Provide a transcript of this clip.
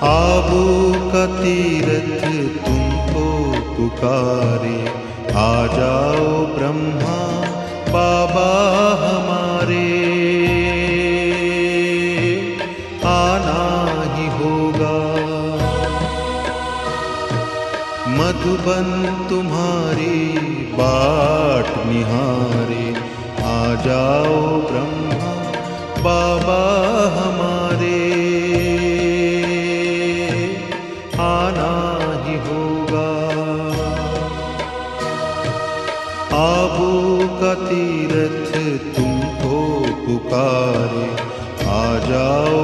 आबू का तीरथ तुमको पुकारे, आ जाओ ब्रह्मा बाबा हमारे। आना ही होगा मधुबन तुम्हारी बाट निहारे, आ जाओ ब्रह्मा बाबा हमारे। आना ही होगा आबू का तीरथ तुमको पुकारे, आ जाओ